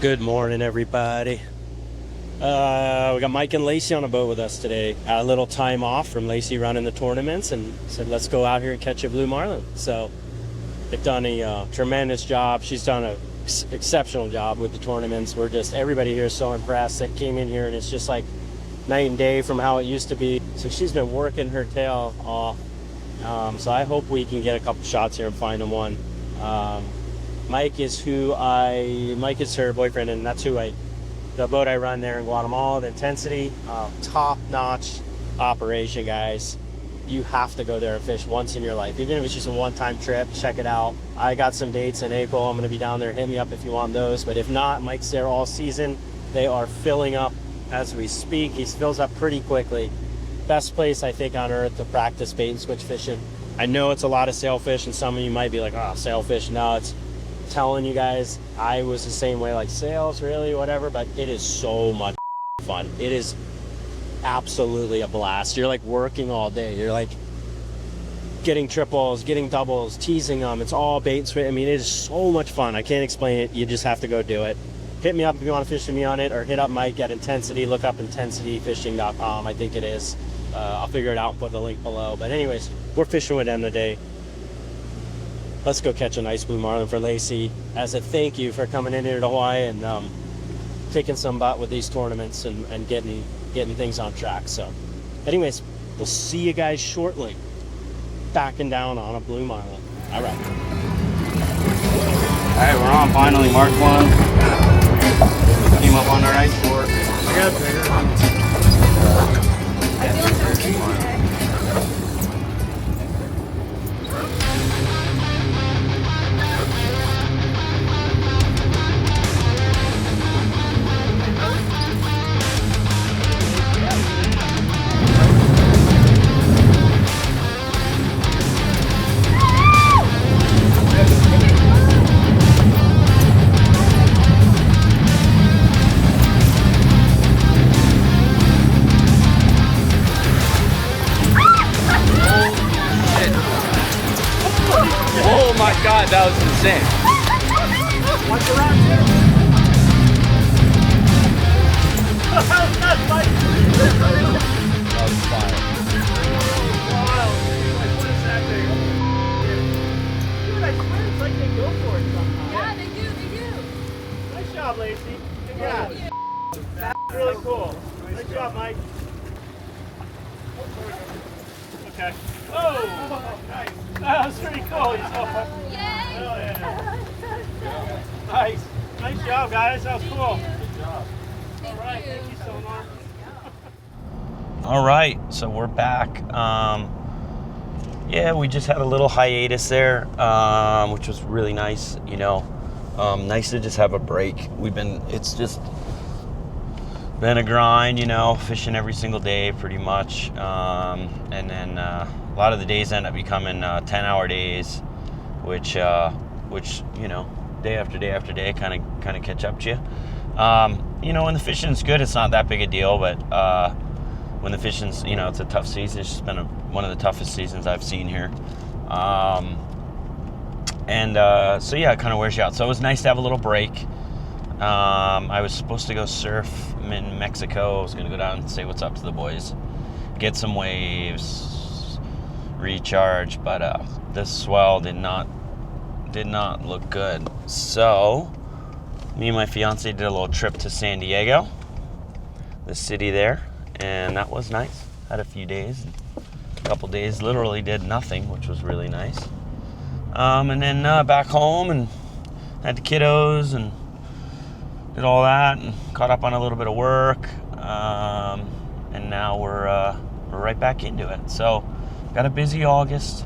Good morning, everybody. We got Mike and Lacie on a boat with us today. Had a little time off from Lacie running the tournaments and said, let's go out here and catch a Blue Marlin. So they've done a tremendous job. She's done an exceptional job with the tournaments. Everybody here is so impressed that came in here, and it's just like night and day from how it used to be. So she's been working her tail off. So I hope we can get a couple shots here and find them one. Mike is her boyfriend, and that's the boat I run there in Guatemala. The Intensity, top-notch operation, guys. You have to go there and fish once in your life, even if it's just a one-time trip. Check it out. I got some dates in April. I'm going to be down there. Hit me up if you want those. But if not, Mike's there all season. They are filling up as we speak. He fills up pretty quickly. Best place, I think, on earth to practice bait and switch fishing. I know it's a lot of sailfish, and some of you might be like, oh, sailfish. No, it's telling you guys, I was the same way, like sails, really, whatever, but it is so much fun. It is absolutely a blast. You're like working all day. You're like getting triples, getting doubles, teasing them. It's all bait and switch. I mean, it is so much fun. I can't explain it. You just have to go do it. Hit me up if you want to fish with me on it, or hit up Mike at Intensity. Look up intensityfishing.com. I think it is. I'll figure it out and put the link below. But anyways, we're fishing with them today. Let's go catch a nice Blue Marlin for Lacie as a thank you for coming in here to Hawaii and taking some butt with these tournaments and getting things on track. So anyways, we'll see you guys shortly. Backing down on a Blue Marlin. All right. All right, we're on finally. Mark one. Came up on our ice board. I got it bigger. Oh my God, that was insane. Watch around here. That was fire. Wow. Like, what is that thing? Dude, I swear it's like they go for it sometimes. Yeah, they do. Nice job, Lacie. Congrats. That's really cool. Nice job, Mike. Okay. Oh, nice. That was pretty cool. You saw that? Yay! Oh, yeah. Nice. Nice job, guys. That was cool. Good job. All right. Thank you, Sonar. All right. So we're back. Yeah, we just had a little hiatus there, which was really nice. You know, nice to just have a break. It's just been a grind, you know, fishing every single day pretty much, and then a lot of the days end up becoming 10-hour days, which you know, day after day after day kind of catch up to you. You know, when the fishing's good, it's not that big a deal, but when the fishing's, you know, it's a tough season. It's just been one of the toughest seasons I've seen here, so yeah, it kind of wears you out. So it was nice to have a little break. I was supposed to go surf in Mexico. I was going to go down and say what's up to the boys, get some waves, recharge, but the swell did not look good. So me and my fiance did a little trip to San Diego, the city there, and that was nice. Had a few days, a couple days literally did nothing, which was really nice. And then back home and had the kiddos and did all that and caught up on a little bit of work, and now we're right back into it. So got a busy August.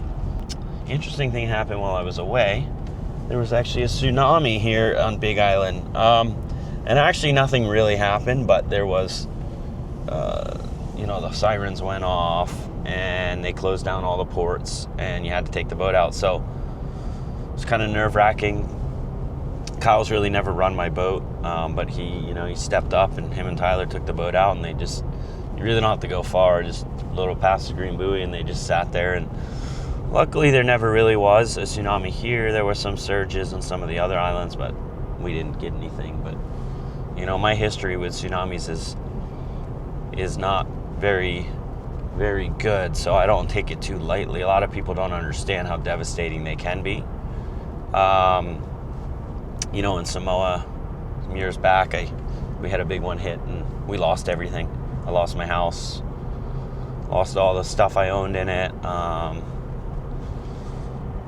Interesting thing happened while I was away. There was actually a tsunami here on Big Island, and actually nothing really happened, but there was you know, the sirens went off and they closed down all the ports and you had to take the boat out. So it was kind of nerve-wracking. Kyle's really never run my boat, but he stepped up, and him and Tyler took the boat out, and you really don't have to go far, just a little past the green buoy, and they just sat there. And luckily there never really was a tsunami here. There were some surges on some of the other islands, but we didn't get anything. But You know, my history with tsunamis is not very, very good, so I don't take it too lightly. A lot of people don't understand how devastating they can be. You know, in Samoa, some years back, we had a big one hit, and we lost everything. I lost my house, lost all the stuff I owned in it.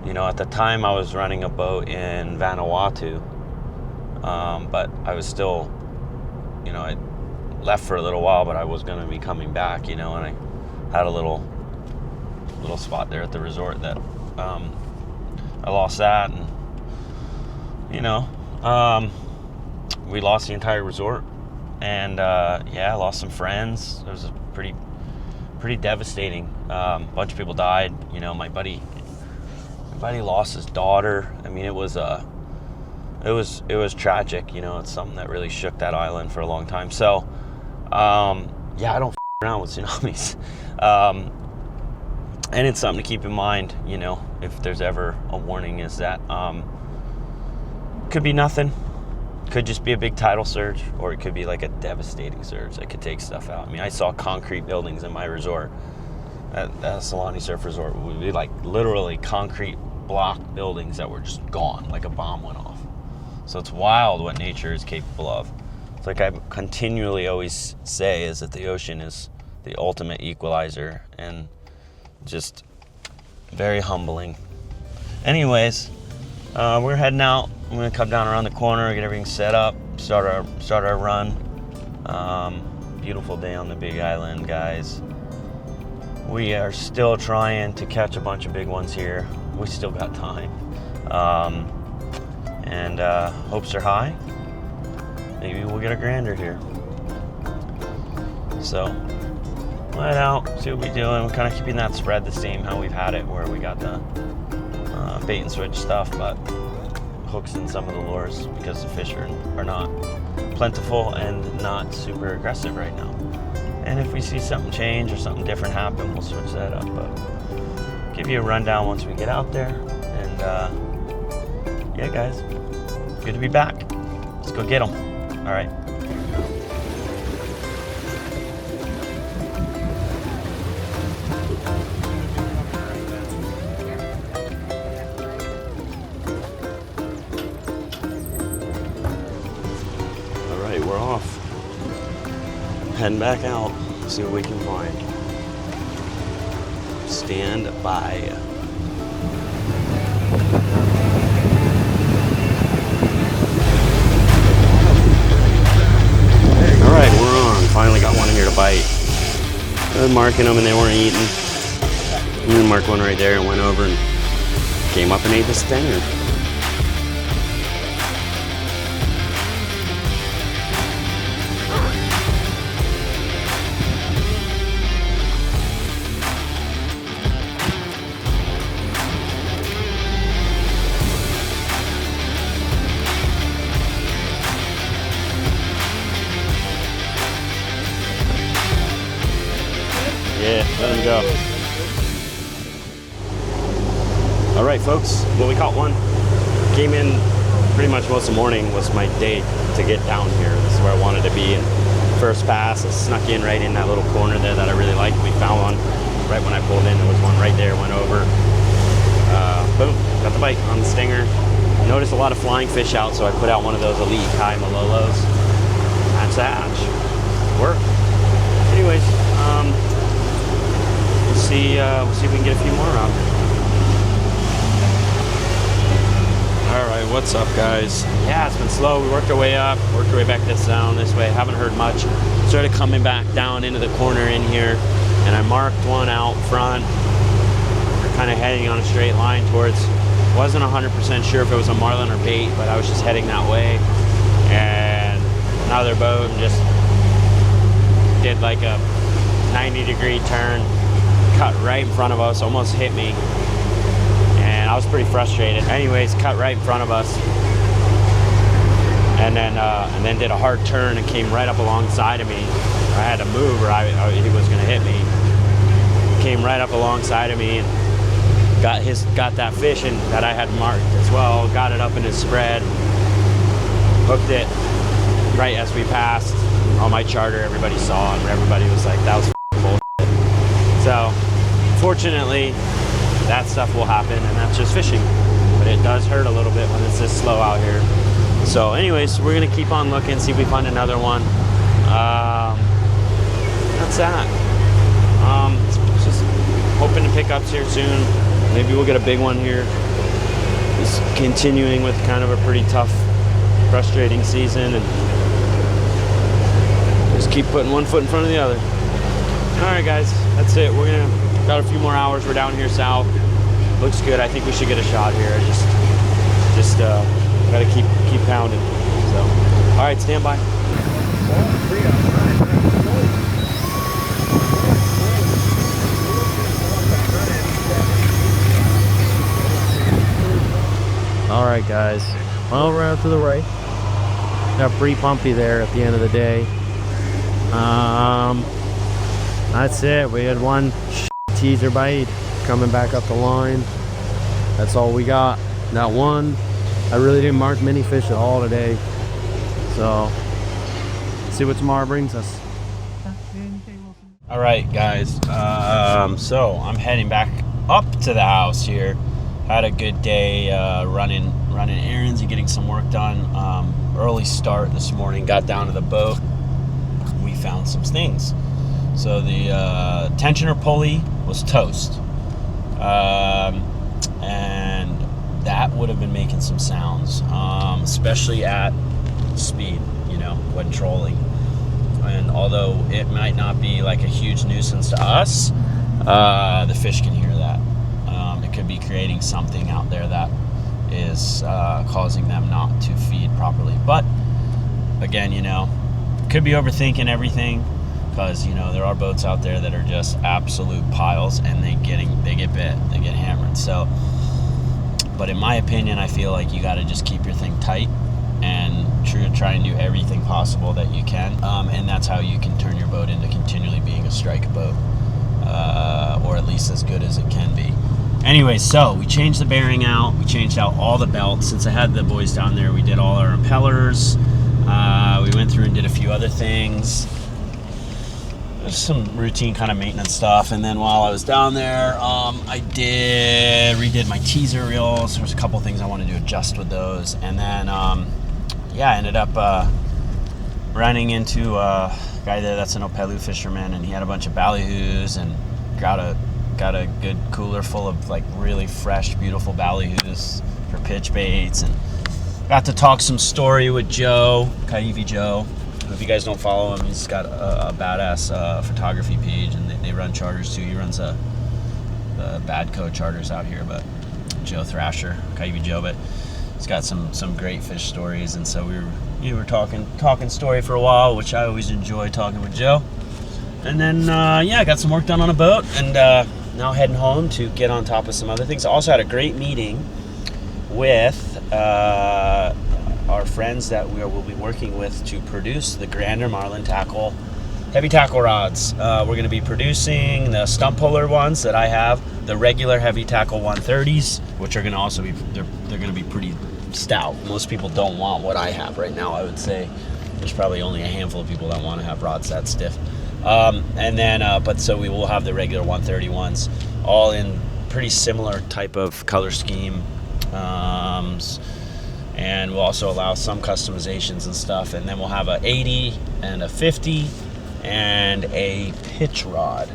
You know, at the time I was running a boat in Vanuatu, but I was still, you know, I left for a little while, but I was going to be coming back, you know, and I had a little spot there at the resort that I lost that, and, you know, we lost the entire resort, and yeah, I lost some friends. It was a pretty devastating. Bunch of people died. You know, my buddy lost his daughter. I mean, it was tragic. You know, it's something that really shook that island for a long time. So, yeah, I don't around with tsunamis, and it's something to keep in mind. You know, if there's ever a warning, is that could be nothing. Could just be a big tidal surge, or it could be like a devastating surge that could take stuff out. I mean, I saw concrete buildings in my resort, at Solani Surf Resort. Would be like literally concrete block buildings that were just gone, like a bomb went off. So it's wild what nature is capable of. It's like I continually always say, is that the ocean is the ultimate equalizer, and just very humbling. Anyways, we're heading out. I'm gonna come down around the corner, get everything set up, start our run. Beautiful day on the Big Island, guys. We are still trying to catch a bunch of big ones here. We still got time, and hopes are high. Maybe we'll get a grander here. So, let out, see what we're doing. We're kind of keeping that spread the same how we've had it, where we got the bait and switch stuff, but hooks in some of the lures because the fish are not plentiful and not super aggressive right now. And if we see something change or something different happen, we'll switch that up. But give you a rundown once we get out there. And yeah, guys, good to be back. Let's go get them. All right. We're off. Heading back out. See what we can find. Stand by. Alright, we're on. Finally got one here to bite. I was marking them and they weren't eating. And then marked one right there and went over and came up and ate the stinger. Yeah, let him go. All right, folks. Well, we caught one. Came in pretty much most of the morning was my day to get down here. This is where I wanted to be. And first pass, I snuck in right in that little corner there that I really liked. We found one right when I pulled in. There was one right there, went over. Boom, got the bite on the stinger. Noticed a lot of flying fish out, so I put out one of those elite high Malolos. That's that. Work. Anyways, we'll see if we can get a few more around. Alright, what's up, guys? Yeah, it's been slow. We worked our way up, worked our way back this way. Haven't heard much. Started coming back down into the corner in here, and I marked one out front. We're kind of heading on a straight line towards, wasn't 100% sure if it was a marlin or bait, but I was just heading that way. And another boat and just did like a 90-degree turn, cut right in front of us, almost hit me, and I was pretty frustrated. Anyways, cut right in front of us, and then did a hard turn and came right up alongside of me. I had to move, or he was going to hit me. Came right up alongside of me and got that fish in that I had marked as well. Got it up in his spread, hooked it. right as we passed. On my charter, everybody saw, and everybody was like, that was bullshit. So, fortunately, that stuff will happen, and that's just fishing. But it does hurt a little bit when it's this slow out here. So anyways, we're gonna keep on looking, see if we find another one. That's that. Just hoping to pick ups here soon. Maybe we'll get a big one here. Just continuing with kind of a pretty tough, frustrating season, and just keep putting one foot in front of the other. All right, guys, that's it. Got a few more hours. We're down here south. Looks good. I think we should get a shot here. Just gotta keep pounding. So, all right, stand by. All right, guys. Well, we're out to the right. Got pretty bumpy there at the end of the day. That's it. We had one teaser bite coming back up the line. That's all we got. Not one. I really didn't mark many fish at all today. So, see what tomorrow brings us. All right, guys. So I'm heading back up to the house here. Had a good day running errands and getting some work done. Early start this morning. Got down to the boat. We found some things. So the tensioner pulley was toast, and that would have been making some sounds, especially at speed, when trolling. And although it might not be like a huge nuisance to us, the fish can hear that. It could be creating something out there that is causing them not to feed properly. But again, could be overthinking everything, because there are boats out there that are just absolute piles, and they get bit, they get hammered. So, but in my opinion, I feel like you got to just keep your thing tight and try and do everything possible that you can, and that's how you can turn your boat into continually being a strike boat, or at least as good as it can be. Anyway, so we changed the bearing out. We changed out all the belts. Since I had the boys down there, we did all our impellers. We went through and did a few other things. There's some routine kind of maintenance stuff. And then while I was down there, I redid my teaser reels. There was a couple things I wanted to adjust with those. And then, I ended up running into a guy there that's an Opelu fisherman, and he had a bunch of ballyhoos, and got a good cooler full of like really fresh, beautiful ballyhoos for pitch baits, and got to talk some story with Joe, Kaivi Joe. If you guys don't follow him, he's got a badass photography page, and they run charters too. He runs the Badco charters out here, but Joe Thrasher, Kaivi Joe, but he's got some great fish stories. And so we were talking story for a while, which I always enjoy talking with Joe. And then I got some work done on a boat, and now heading home to get on top of some other things. I also had a great meeting with our friends that we will be working with to produce the Grander Marlin heavy tackle rods. We're going to be producing the stump puller ones that I have, the regular heavy tackle 130s, which are going to also be they're going to be pretty stout. Most people don't want what I have right now. I would say there's probably only a handful of people that want to have rods that stiff. But so we will have the regular 130 ones, all in pretty similar type of color scheme. And we'll also allow some customizations and stuff. And then we'll have a 80 and a 50 and a pitch rod.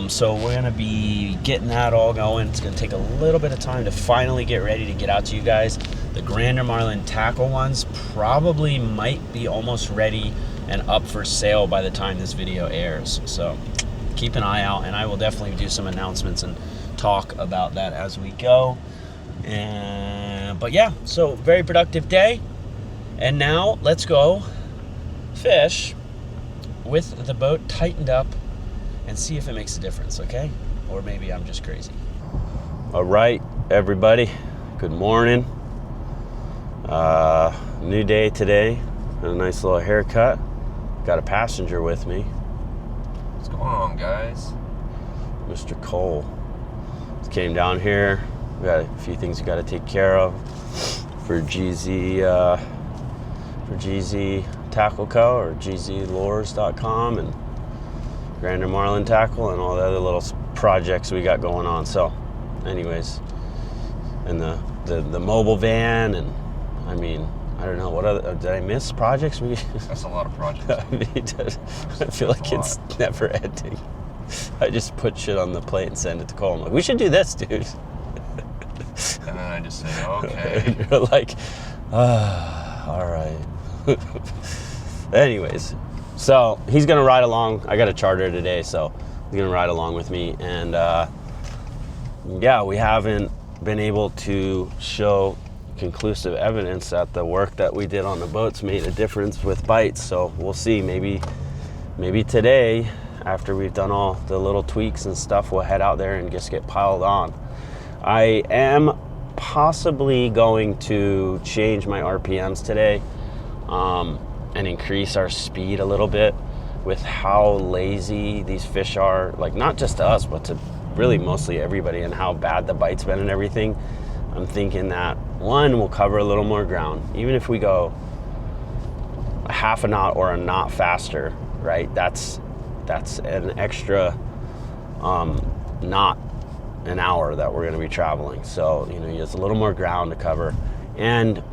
So we're going to be getting that all going. It's going to take a little bit of time to finally get ready to get out to you guys. The Grander Marlin tackle ones probably might be almost ready and up for sale by the time this video airs. So keep an eye out, and I will definitely do some announcements and talk about that as we go. But yeah, so very productive day. And now let's go fish with the boat tightened up and see if it makes a difference, okay? Or maybe I'm just crazy. All right, everybody, good morning. New day today. Got a nice little haircut. Got a passenger with me. What's going on, guys? Mr. Cole. Just came down here. We got a few things we got to take care of for GZ for GZ Tackle Co. or gzlures.com and Grander Marlin Tackle and all the other little projects we got going on. So anyways, and the mobile van, and I mean, I don't know, what other, did I miss projects? That's a lot of projects. I mean, I feel like it's never ending. I just put shit on the plate and send it to Cole. I'm like, we should do this, dude. And then I just say, okay. And you're like, all right. Anyways, so he's gonna ride along. I got a charter today, so he's gonna ride along with me. And yeah, we haven't been able to show conclusive evidence that the work that we did on the boats made a difference with bites. So we'll see. Maybe today, after we've done all the little tweaks and stuff, we'll head out there and just get piled on. I am possibly going to change my RPMs today and increase our speed a little bit with how lazy these fish are, like not just to us, but to really mostly everybody, and how bad the bite's been and everything. I'm thinking that, one, we'll cover a little more ground. Even if we go a half a knot or a knot faster, right? That's an extra knot an hour that we're going to be traveling. So, you know, there's a little more ground to cover, and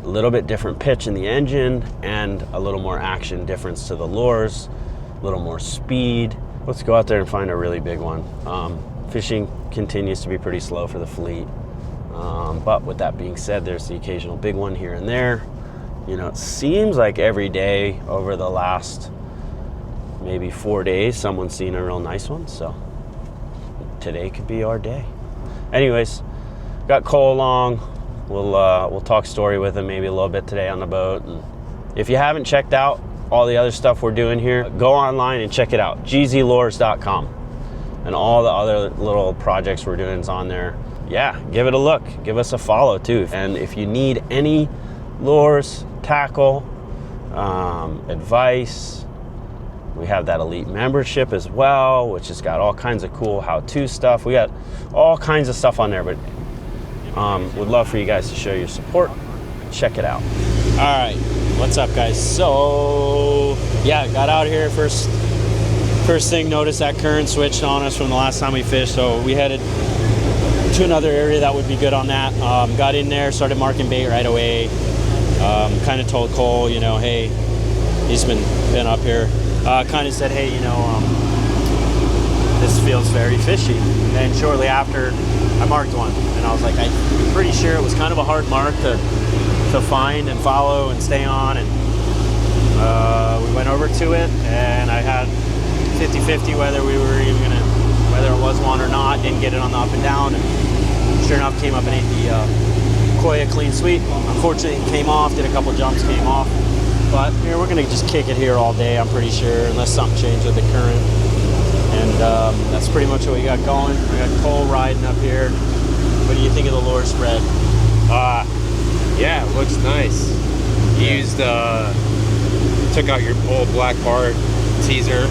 a little bit different pitch in the engine, and a little more action difference to the lures, a little more speed. Let's go out there and find a really big one. Fishing continues to be pretty slow for the fleet. But with that being said, there's the occasional big one here and there. You know, it seems like every day over the last maybe 4 days, someone's seen a real nice one. So today could be our day. Anyways, got Cole along. We'll talk story with him maybe a little bit today on the boat. And if you haven't checked out all the other stuff we're doing here, go online and check it out. gzlures.com, and all the other little projects we're doing is on there. Yeah, give it a look. Give us a follow too. And if you need any lures, tackle, advice, we have that elite membership as well, which has got all kinds of cool how-to stuff. We got all kinds of stuff on there, but would love for you guys to show your support. Check it out. All right, what's up, guys? So yeah, got out here first thing, noticed that current switched on us from the last time we fished, so we headed to another area that would be good on that. Got in there, started marking bait right away. Kind of told Cole, you know, hey, he's been up here. Kind of said, hey, you know, this feels very fishy. And then shortly after, I marked one, and I was like, I'm pretty sure it was kind of a hard mark to find and follow and stay on. And we went over to it, and I had 50-50 whether it was one or not. Didn't get it on the up and down, and sure enough came up and ate the Koya clean sweep. Unfortunately it came off, did a couple jumps, came off. But here we're gonna just kick it here all day, I'm pretty sure, unless something changed with the current. And that's pretty much what we got going. We got Cole riding up here. What do you think of the lure spread? Yeah, it looks nice. You used, took out your old black bar teaser.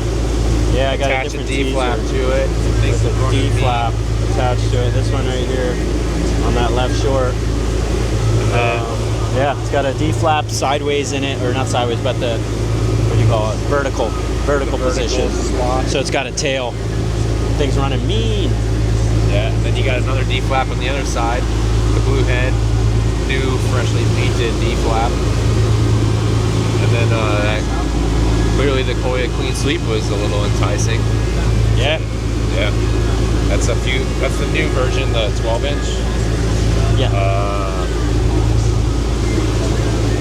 Yeah, I got attach a different D-flap teaser to it. with a D-flap attached to it. This one right here on that left short. Yeah, it's got a D-flap sideways in it, or not sideways, but the, what do you call it? Vertical position. Slot. So it's got a tail. Thing's running mean. Yeah, and then you got another D-flap on the other side, the blue head, new freshly painted D-flap. And then clearly the Koya clean sweep was a little enticing. Yeah. Yeah. That's the new version, the 12-inch. Yeah.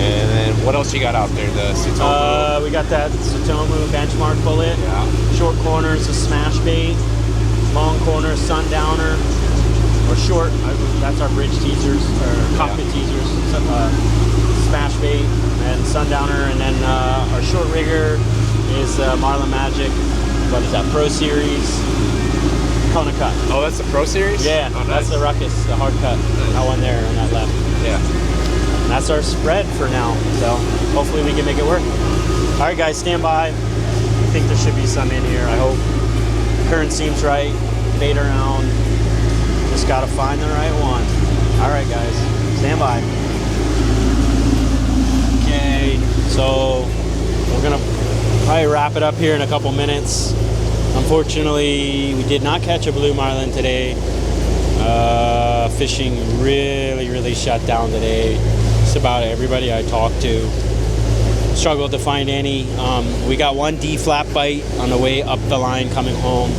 And then what else you got out there? The Tsunami. We got that Tsunami benchmark bullet. Yeah. Short corners, a smash bait. Long corners, sundowner. Or short, that's our bridge teasers, or cockpit teasers. Smash bait and sundowner. And then our short rigger is Marlin Magic. What is that? Pro Series Kona cut. Oh, that's the Pro Series? Yeah, oh, nice. That's the Ruckus, the hard cut. Nice. That one there on that left. Yeah. That's our spread for now, so hopefully we can make it work. All right, guys, stand by. I think there should be some in here, I hope. Current seems right, bait around. Just gotta find the right one. All right, guys, stand by. Okay, So we're gonna probably wrap it up here in a couple minutes. Unfortunately, we did not catch a blue marlin today. Fishing really shut down today. Just about everybody I talked to struggled to find any. We got one D-flap bite on the way up the line coming home.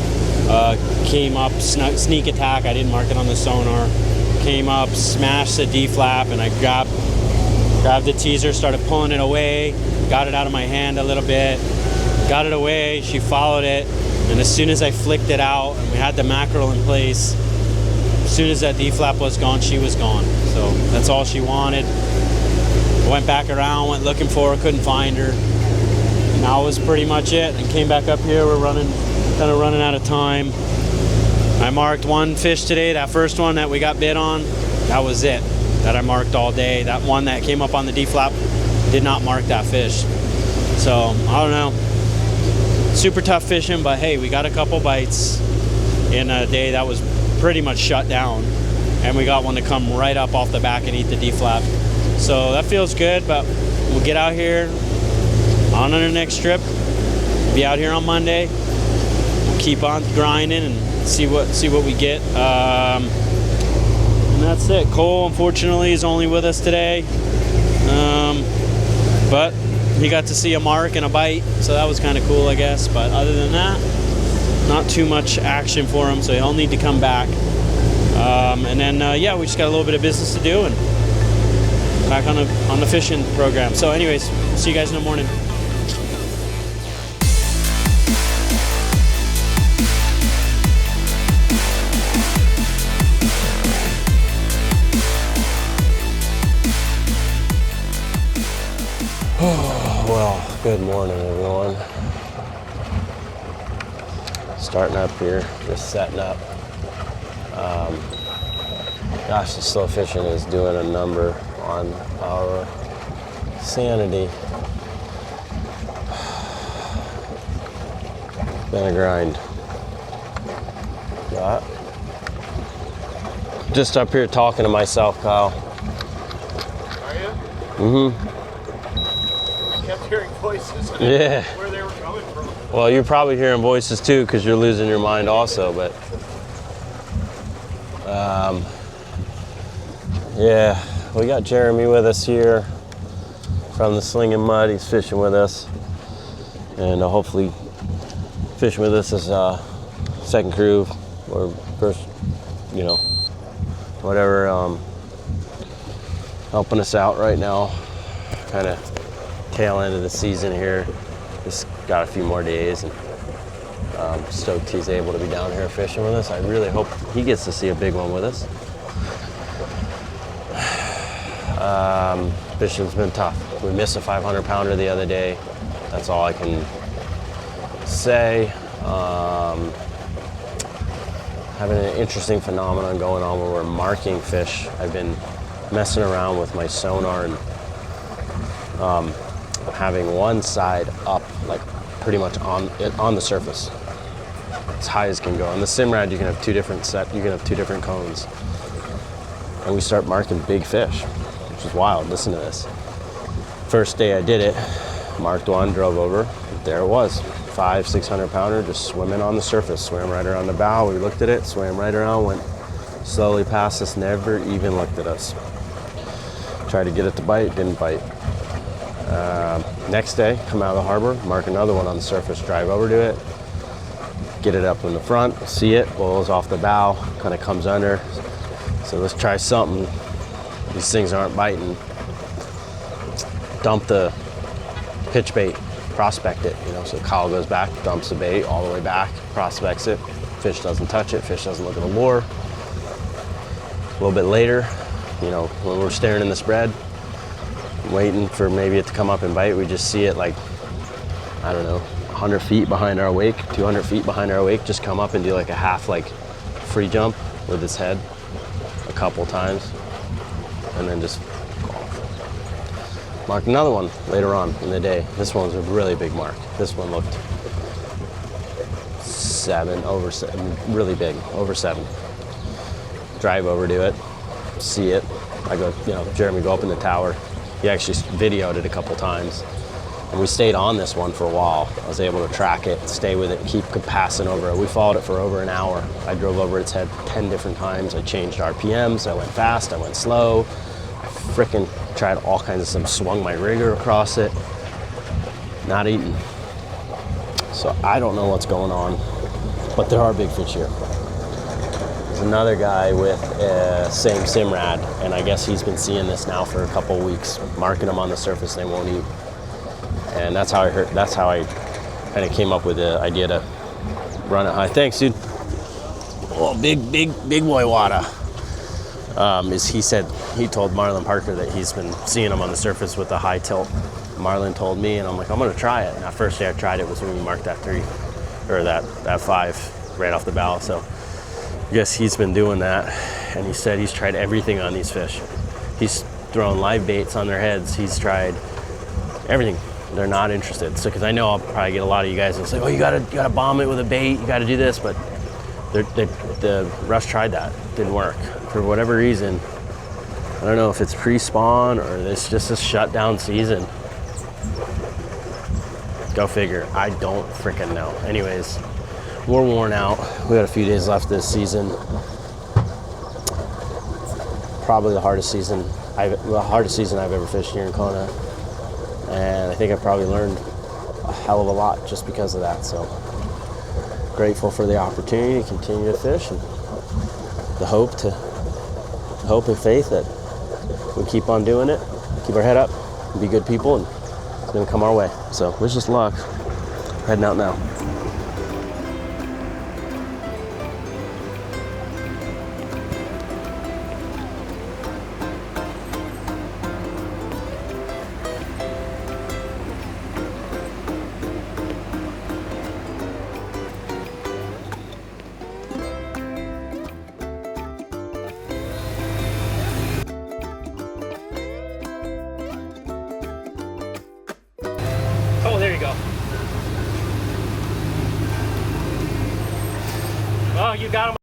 Came up, sneak attack. I didn't mark it on the sonar. Came up, smashed the D-flap, and I grabbed the teaser, started pulling it away, got it out of my hand a little bit, got it away. She followed it, and as soon as I flicked it out and we had the mackerel in place, as soon as that D-flap was gone, she was gone. So that's all she wanted. Went back around, went looking for her, couldn't find her. And that was pretty much it. And came back up here. We're kind of running out of time. I marked one fish today, that first one that we got bit on. That was it that I marked all day. That one that came up on the D-flap did not mark that fish. So I don't know. Super tough fishing, but hey, we got a couple bites in a day that was pretty much shut down, and we got one to come right up off the back and eat the D-flap. So that feels good, but we'll get out here on our next trip. Be out here on Monday. We'll keep on grinding and see what we get. And that's it. Cole, unfortunately, is only with us today, but he got to see a mark and a bite, so that was kind of cool, I guess. But other than that, not too much action for him, so he'll need to come back. And then yeah, we just got a little bit of business to do and back on the fishing program. So anyways, see you guys in the morning. Well, good morning, everyone. Starting up here, just setting up. Gosh, the slow fishing is doing a number on our sanity. Been a grind. But just up here talking to myself, Kyle. Are you? Mm-hmm. I kept hearing voices. I Yeah. didn't know where they were coming from. Well, you're probably hearing voices too because you're losing your mind also, but yeah, we got Jeremy with us here from the Sling and Mud. He's fishing with us, and hopefully fishing with us as second crew or first, you know, whatever, helping us out right now. Kind of tail end of the season here. Just got a few more days, and stoked he's able to be down here fishing with us. I really hope he gets to see a big one with us. Fishing's been tough. We missed a 500 pounder the other day. That's all I can say. Having an interesting phenomenon going on where we're marking fish. I've been messing around with my sonar and having one side up, like pretty much on the surface, as high as can go. On the Simrad, you can have two different cones, and we start marking big fish, which is wild. Listen to this. First day I did it, marked one, drove over. There it was, 500-600 pounder, just swimming on the surface. Swam right around the bow. We looked at it, swam right around, went slowly past us, never even looked at us. Tried to get it to bite, didn't bite. Next day, come out of the harbor, mark another one on the surface, drive over to it, get it up in the front, see it, blows off the bow, kind of comes under. So let's try something. These things aren't biting. Dump the pitch bait, prospect it, you know, so Kyle goes back, dumps the bait all the way back, prospects it, fish doesn't touch it, fish doesn't look at the lure. A little bit later, you know, when we're staring in the spread, waiting for maybe it to come up and bite, we just see it like, I don't know, 100 feet behind our wake, 200 feet behind our wake, just come up and do like a half like free jump with its head a couple times, and then just go off. Marked another one later on in the day. This one's a really big mark. This one looked over 7, really big, over 7. Drive over to it, see it. I go, you know, Jeremy, go up in the tower. He actually videoed it a couple times. And we stayed on this one for a while. I was able to track it, stay with it, keep passing over it. We followed it for over an hour. I drove over its head 10 different times. I changed RPMs, I went fast, I went slow. I frickin' tried all kinds of stuff, swung my rigger across it. Not eating. So I don't know what's going on, but there are big fish here. There's another guy with same Simrad, and I guess he's been seeing this now for a couple weeks, marking them on the surface they won't eat. And that's how I kind of came up with the idea to run it high. Thanks, dude. Oh, big boy wada. He told Marlin Parker that he's been seeing them on the surface with the high tilt. Marlin told me, and I'm like, I'm gonna try it. And that first day I tried it was when we marked that 3, or that 5 right off the bow. So I guess he's been doing that, and he said he's tried everything on these fish. He's thrown live baits on their heads. He's tried everything. They're not interested. So, because I know I'll probably get a lot of you guys will say, "Oh, you gotta bomb it with a bait. You gotta do this," but the Russ tried that. Didn't work for whatever reason. I don't know if it's pre-spawn or it's just a shutdown season. Go figure. I don't freaking know. Anyways, we're worn out. We got a few days left this season. Probably the hardest season I've ever fished here in Kona. And I think I probably learned a hell of a lot just because of that. So grateful for the opportunity to continue to fish, and the hope and faith that we keep on doing it, keep our head up, and be good people, and it's gonna come our way. So wish us luck. Heading out now. Oh, there you go. Oh, you got him.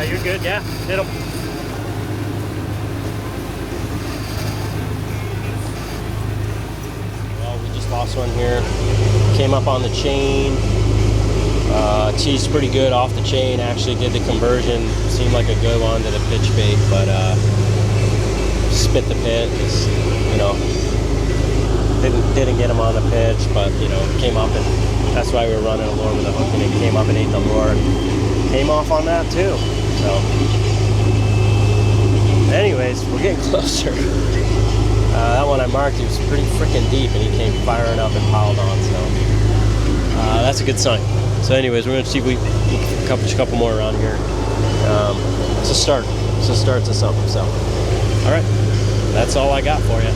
You're good, yeah. Hit him. Well, we just lost one here. Came up on the chain. Teased pretty good off the chain. Actually did the conversion. Seemed like a good one to the pitch bait, but spit the pit. Didn't get him on the pitch, but came up, and that's why we were running a lure with a hook, and it came up and ate the lure. Came off on that too. So, anyways, we're getting closer. That one I marked, he was pretty freaking deep, and he came firing up and piled on. So that's a good sign. So anyways, we're going to see if we can catch a couple more around here. It's a start. It's a start to something. So, all right, that's all I got for you.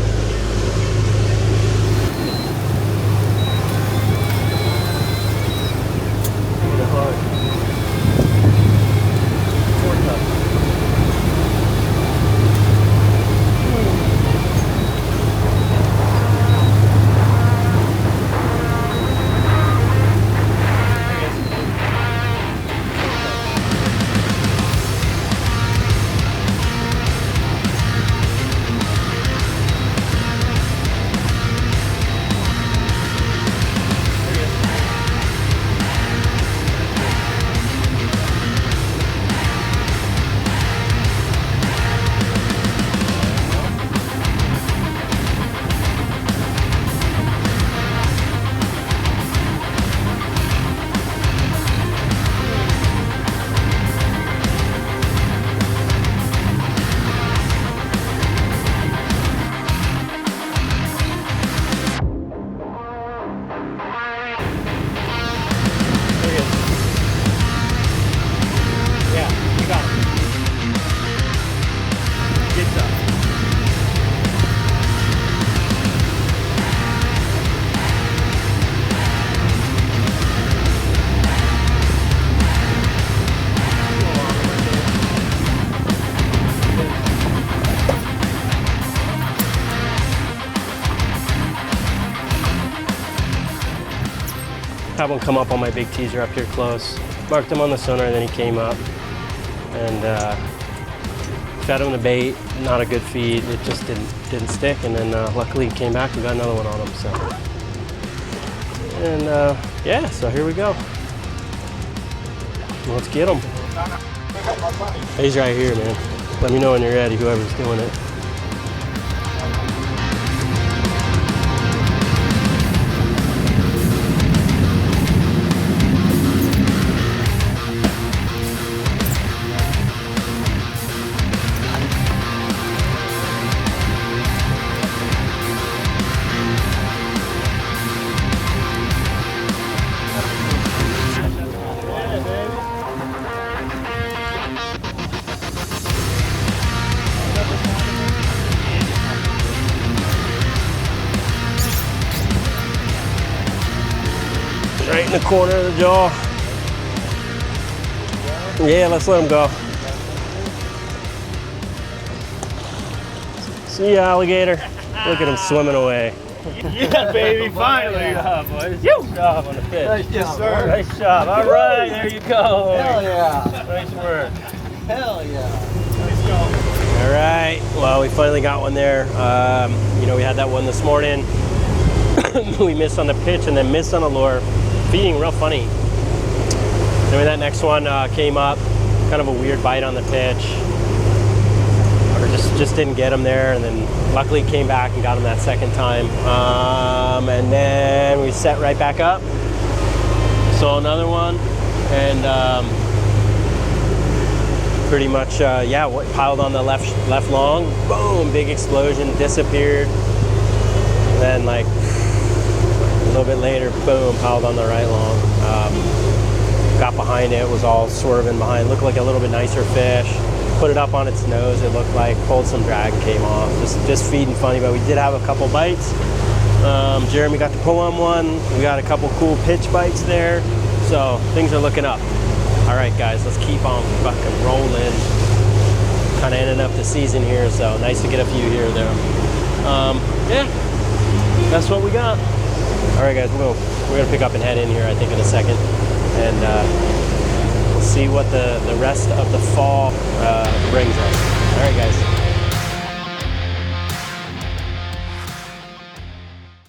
Had one come up on my big teaser up here close. Marked him on the sonar, then he came up and fed him the bait, not a good feed. It just didn't stick, and then luckily he came back and got another one on him. So, and yeah, so here we go. Let's get him. He's right here, man. Let me know when you're ready, whoever's doing it. Right in the corner of the jaw. Yeah, let's let him go. See ya, alligator. Look at him swimming away. Yeah, baby, finally. Good job, boys. Good job on the fish. Yes, sir. Nice job. All right, there you go. Hell yeah. Nice work. Hell yeah. Let's go. All right. Well, we finally got one there. You know, we had that one this morning. We missed on the pitch and then missed on the lure. Feeding real funny. Then when that next one came up, kind of a weird bite on the pitch, or just didn't get him there, and then luckily came back and got him that second time. And then we set right back up. Saw another one, and pretty much yeah, piled on the left long. Boom! Big explosion. Disappeared. And then like a little bit later, boom, piled on the right long. Got behind it, was all swerving behind. Looked like a little bit nicer fish. Put it up on its nose, it looked like. Pulled some drag, came off. Just feeding funny, but we did have a couple bites. Jeremy got to pull on one. We got a couple cool pitch bites there. So things are looking up. All right, guys, let's keep on fucking rolling. Kind of ending up the season here, so nice to get a few here or there. Yeah, that's what we got. All right, guys, we're gonna pick up and head in here, I think, in a second, and we'll see what the rest of the fall brings us. All right, guys.